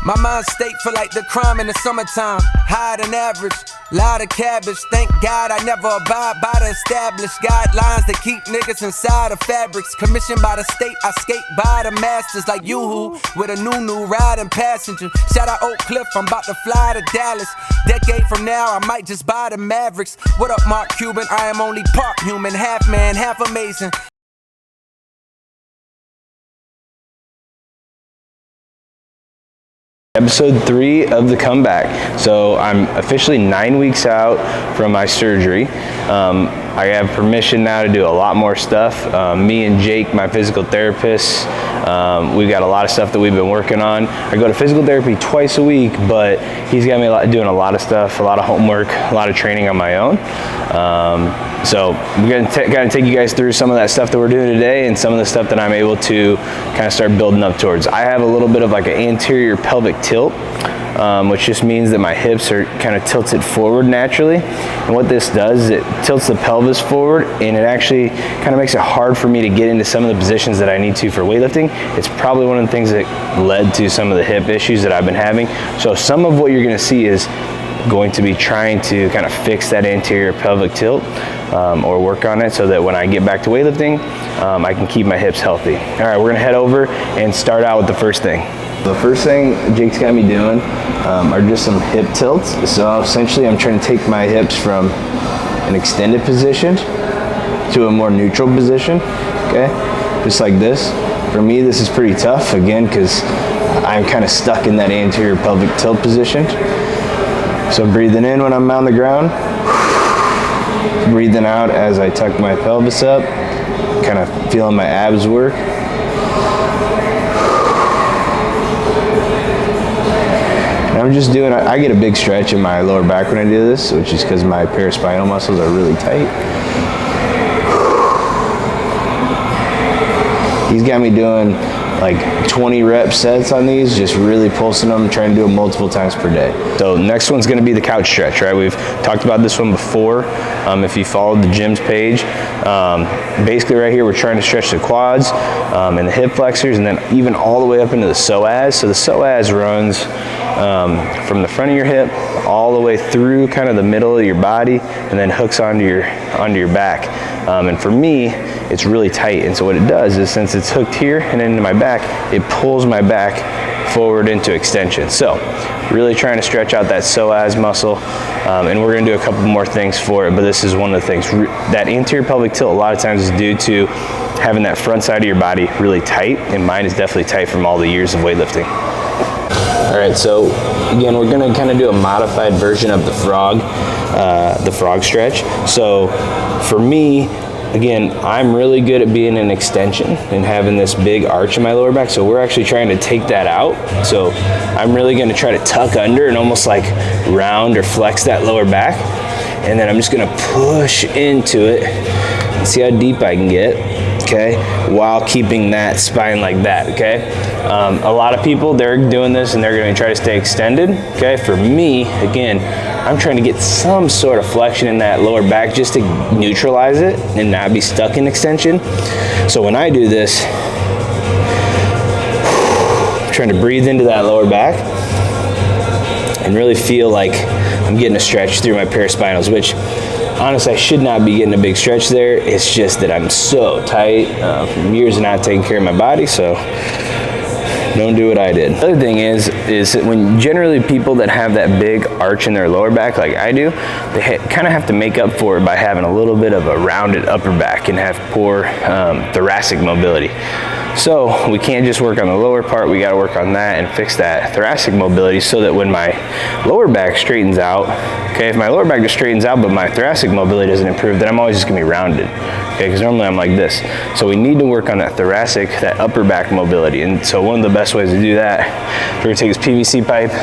My mind state feel like the crime in the summertime. Higher than average, lot of cabbage. Thank God I never abide by the established guidelines that keep niggas inside of fabrics. Commissioned by the state, I skate by the masters like Yoo-hoo with a new riding passenger. Shout out Oak Cliff, I'm about to fly to Dallas. Decade from now, I might just buy the Mavericks. What up, Mark Cuban? I am only part human, half man, half amazing. Episode 3 of The Comeback. So I'm officially 9 weeks out from my surgery. I have permission now to do a lot more stuff. Me and Jake, my physical therapist, we've got a lot of stuff that we've been working on. I go to physical therapy twice a week, but he's got me doing a lot of stuff, a lot of homework, a lot of training on my own. So we're gonna take you guys through some of that stuff that we're doing today and some of the stuff that I'm able to kind of start building up towards. I have a little bit of like an anterior pelvic tilt, which just means that my hips are kind of tilted forward naturally. And what this does is it tilts the pelvis forward, and it actually kind of makes it hard for me to get into some of the positions that I need to for weightlifting. It's probably one of the things that led to some of the hip issues that I've been having. So some of what you're gonna see is going to be trying to kind of fix that anterior pelvic tilt or work on it so that when I get back to weightlifting, I can keep my hips healthy. All right, we're gonna head over and start out with the first thing. The first thing Jake's got me doing are just some hip tilts. So essentially I'm trying to take my hips from an extended position to a more neutral position, okay? Just like this. For me, this is pretty tough, again, because I'm kind of stuck in that anterior pelvic tilt position. So breathing in when I'm on the ground, breathing out as I tuck my pelvis up, kind of feeling my abs work. I'm just doing, I get a big stretch in my lower back when I do this, which is because my paraspinal muscles are really tight. He's got me doing like 20 rep sets on these, just really pulsing them, trying to do them multiple times per day. So next one's gonna be the couch stretch, right? We've talked about this one before. If you followed the gym's page, basically right here, we're trying to stretch the quads and the hip flexors, and then even all the way up into the psoas. So the psoas runs from the front of your hip all the way through kind of the middle of your body and then hooks onto your back. And for me, it's really tight. And so what it does is, since it's hooked here and into my back, it pulls my back forward into extension. So really trying to stretch out that psoas muscle. And we're gonna do a couple more things for it, but this is one of the things. That anterior pelvic tilt a lot of times is due to having that front side of your body really tight, and mine is definitely tight from all the years of weightlifting. All right, so again, we're gonna kind of do a modified version of the frog stretch. So for me, again, I'm really good at being in extension and having this big arch in my lower back. So we're actually trying to take that out. So I'm really gonna try to tuck under and almost like round or flex that lower back. And then I'm just gonna push into it and see how deep I can get, okay? While keeping that spine like that, okay? A lot of people, they're doing this and they're gonna try to stay extended, okay? For me, again, I'm trying to get some sort of flexion in that lower back just to neutralize it and not be stuck in extension. So when I do this, I'm trying to breathe into that lower back and really feel like I'm getting a stretch through my paraspinals, which honestly, I should not be getting a big stretch there. It's just that I'm so tight from years of not taking care of my body, so don't do what I did. The other thing is when generally people that have that big arch in their lower back like I do, they kind of have to make up for it by having a little bit of a rounded upper back and have poor thoracic mobility. So we can't just work on the lower part, we gotta work on that and fix that thoracic mobility so that when my lower back straightens out, okay, if my lower back just straightens out but my thoracic mobility doesn't improve, then I'm always just gonna be rounded, okay, because normally I'm like this. So we need to work on that thoracic, that upper back mobility. And so one of the best ways to do that, we're gonna take this PVC pipe,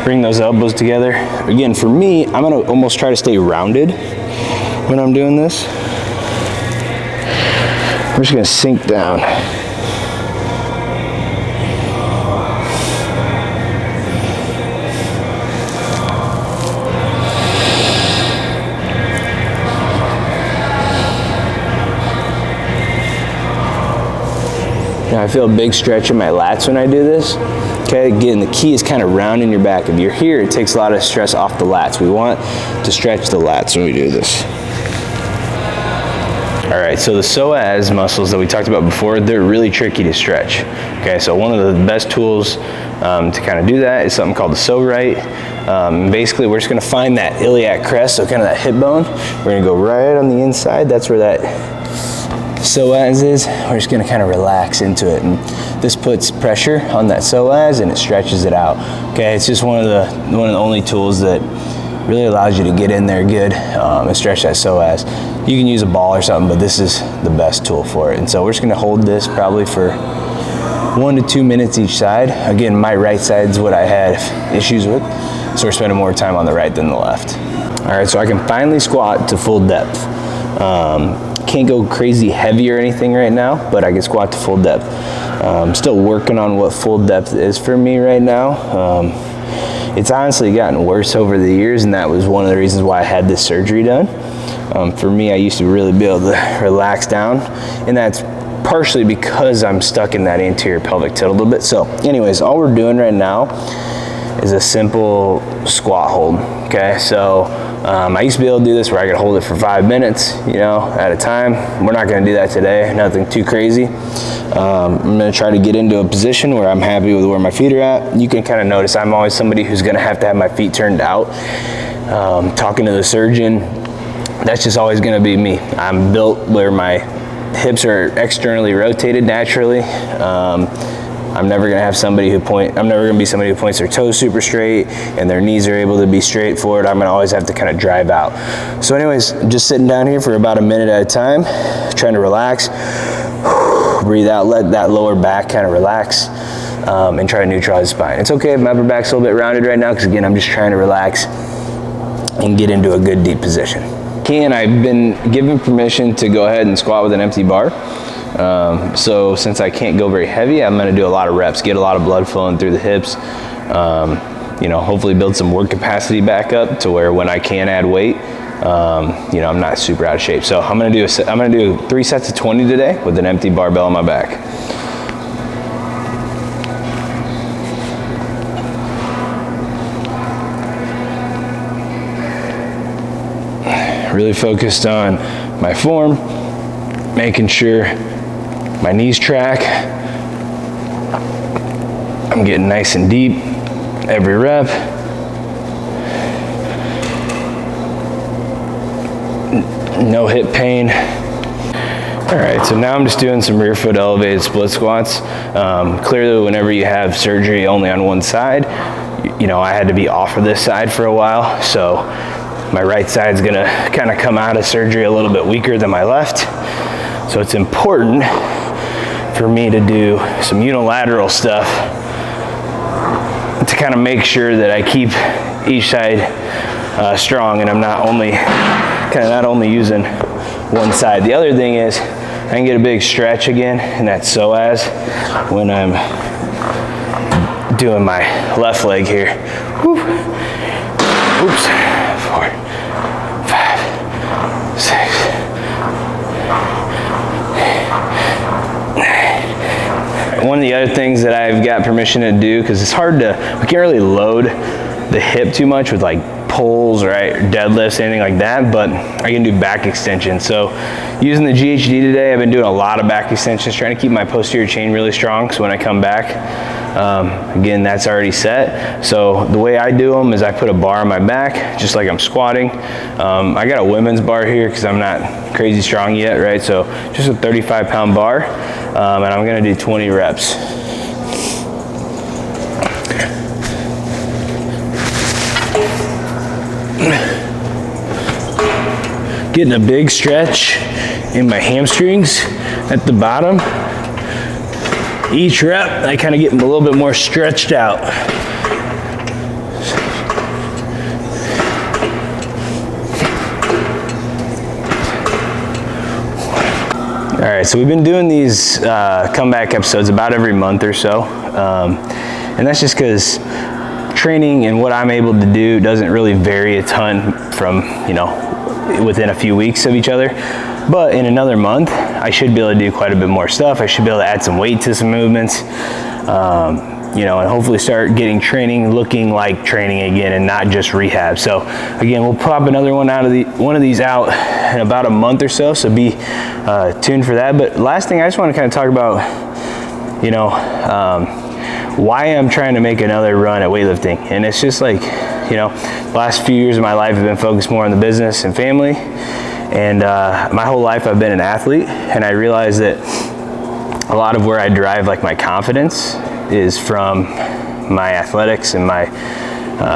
bring those elbows together. Again, for me, I'm gonna almost try to stay rounded when I'm doing this. I'm just gonna sink down. Now I feel a big stretch in my lats when I do this. Okay, again, the key is kind of rounding your back. If you're here, it takes a lot of stress off the lats. We want to stretch the lats when we do this. All right, so the psoas muscles that we talked about before, they're really tricky to stretch. Okay, so one of the best tools to kind of do that is something called the pso-right. Basically, we're just gonna find that iliac crest, so kind of that hip bone. We're gonna go right on the inside. That's where that psoas is. We're just gonna kind of relax into it. And this puts pressure on that psoas and it stretches it out. Okay, it's just one of the only tools that really allows you to get in there good and stretch that psoas. You can use a ball or something, but this is the best tool for it. And so we're just gonna hold this probably for 1 to 2 minutes each side. Again, my right side's what I had issues with, so we're spending more time on the right than the left. All right, so I can finally squat to full depth. Can't go crazy heavy or anything right now, but I can squat to full depth. I'm still working on what full depth is for me right now. It's honestly gotten worse over the years, and that was one of the reasons why I had this surgery done. For me, I used to really be able to relax down, and that's partially because I'm stuck in that anterior pelvic tilt a little bit. So anyways, all we're doing right now is a simple squat hold. Okay, so I used to be able to do this where I could hold it for 5 minutes, you know, at a time. We're not gonna do that today, nothing too crazy. I'm gonna try to get into a position where I'm happy with where my feet are at. You can kind of notice I'm always somebody who's gonna have to have my feet turned out. Talking to the surgeon, that's just always gonna be me. I'm built where my hips are externally rotated naturally. I'm never gonna have somebody who I'm never gonna be somebody who points their toes super straight and their knees are able to be straight forward. I'm gonna always have to kind of drive out. So anyways, just sitting down here for about a minute at a time, trying to relax, breathe out, let that lower back kind of relax, and try to neutralize the spine. It's okay if my upper back's a little bit rounded right now, because again, I'm just trying to relax and get into a good deep position. I've been given permission to go ahead and squat with an empty bar. So since I can't go very heavy, I'm gonna do a lot of reps, get a lot of blood flowing through the hips, you know, hopefully build some work capacity back up to where when I can add weight, you know, I'm not super out of shape. So I'm gonna do 3 sets of 20 today with an empty barbell on my back. Really focused on my form, making sure my knees track. I'm getting nice and deep every rep. No hip pain. All right, so now I'm just doing some rear foot elevated split squats. Clearly, whenever you have surgery only on one side, you know, I had to be off of this side for a while, so my right side's gonna kind of come out of surgery a little bit weaker than my left. So it's important for me to do some unilateral stuff to kind of make sure that I keep each side strong and I'm not only using one side. The other thing is I can get a big stretch again in that psoas when I'm doing my left leg here. Woo. Oops. 4, 5, 6. One of the other things that I've got permission to do, because it's hard to, we can't really load the hip too much with like pulls, right, deadlifts, anything like that, but I can do back extensions. So using the GHD today, I've been doing a lot of back extensions, trying to keep my posterior chain really strong, so when I come back, again, that's already set. So the way I do them is I put a bar on my back, just like I'm squatting. I got a women's bar here because I'm not crazy strong yet, right? So just a 35-pound bar, and I'm gonna do 20 reps. Getting a big stretch in my hamstrings at the bottom. Each rep, I kind of get a little bit more stretched out. All right, so we've been doing these comeback episodes about every month or so. And that's just because training and what I'm able to do doesn't really vary a ton from, you know, within a few weeks of each other. But in another month, I should be able to do quite a bit more stuff. I should be able to add some weight to some movements. and hopefully start getting training looking like training again and not just rehab. So again, we'll pop another one of these out in about a month or so. So be tuned for that. But last thing, I just want to kind of talk about, why I'm trying to make another run at weightlifting. And it's just like, the last few years of my life have been focused more on the business and family. And my whole life I've been an athlete, and I realized that a lot of where I derive like my confidence is from my athletics and my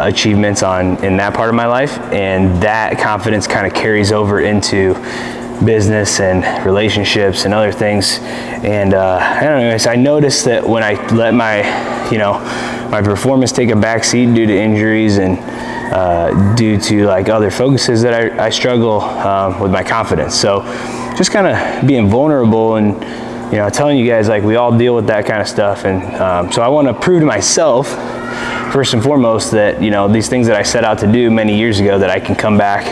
achievements in that part of my life. And that confidence kind of carries over into business and relationships and other things. And I don't know, I noticed that when I let my performance take a back seat due to injuries and due to like other focuses, that I struggle with my confidence. So just kind of being vulnerable and telling you guys, like, we all deal with that kind of stuff. And so I want to prove to myself first and foremost that these things that I set out to do many years ago, that I can come back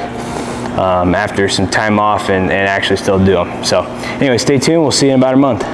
after some time off and actually still do them. So anyway, stay tuned. We'll see you in about a month.